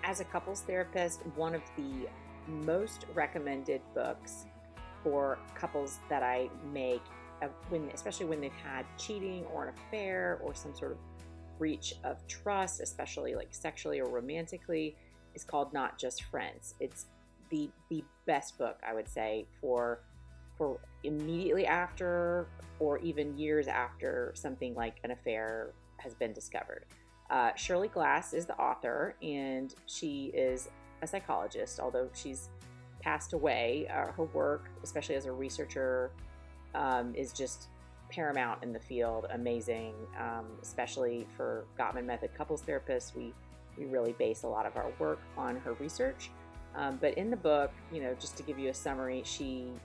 As a couples therapist, one of the most recommended books for couples that I make, especially when they've had cheating or an affair or some sort of breach of trust, especially like sexually or romantically, is called Not Just Friends. It's the best book, I would say, for immediately after or even years after something like an affair has been discovered. Shirley Glass is the author, and she is a psychologist, although she's passed away. Her work, especially as a researcher, is just paramount in the field. Amazing, especially for Gottman Method couples therapists. We really base a lot of our work on her research. But in the book, just to give you a summary,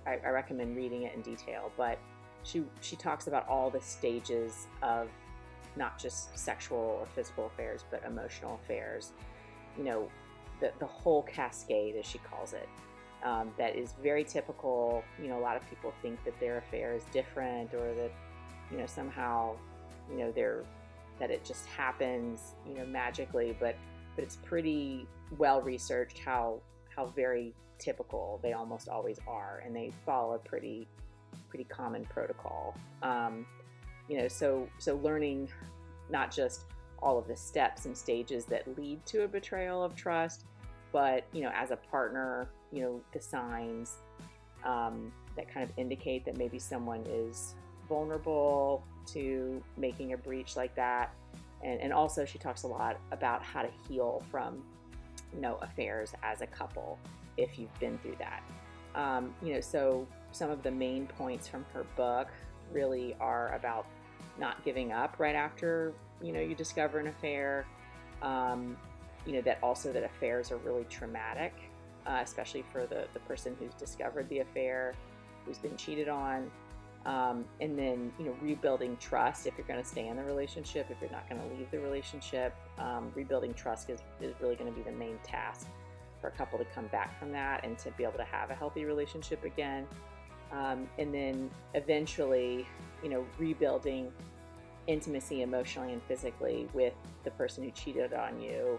I recommend reading it in detail, but she talks about all the stages of not just sexual or physical affairs, but emotional affairs. The whole cascade, as she calls it, that is very typical. A lot of people think that their affair is different, or that, somehow, that it just happens, magically, but it's pretty well researched how very typical they almost always are, and they follow a pretty common protocol. So learning not just all of the steps and stages that lead to a betrayal of trust, but as a partner, the signs that kind of indicate that maybe someone is vulnerable to making a breach like that. And also she talks a lot about how to heal from affairs as a couple if you've been through that. So some of the main points from her book really are about not giving up right after you discover an affair. That affairs are really traumatic, especially for the person who's discovered the affair, who's been cheated on. And then rebuilding trust if you're going to stay in the relationship, if you're not going to leave the relationship. Rebuilding trust is really going to be the main task for a couple to come back from that and to be able to have a healthy relationship again. And then eventually, rebuilding intimacy emotionally and physically with the person who cheated on you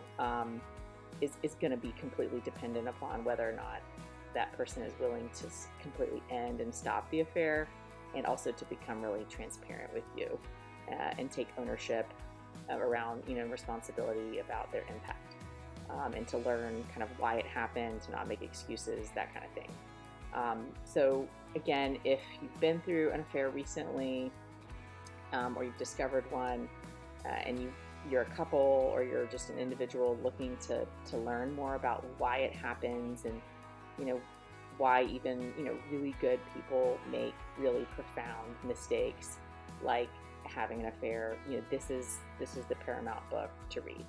is going to be completely dependent upon whether or not that person is willing to completely end and stop the affair, and also to become really transparent with you and take ownership around, responsibility about their impact, and to learn kind of why it happened, to not make excuses, that kind of thing. So again, if you've been through an affair recently, or you've discovered one, and you're a couple, or you're just an individual looking to learn more about why it happens, and why even really good people make really profound mistakes like having an affair, this is the paramount book to read.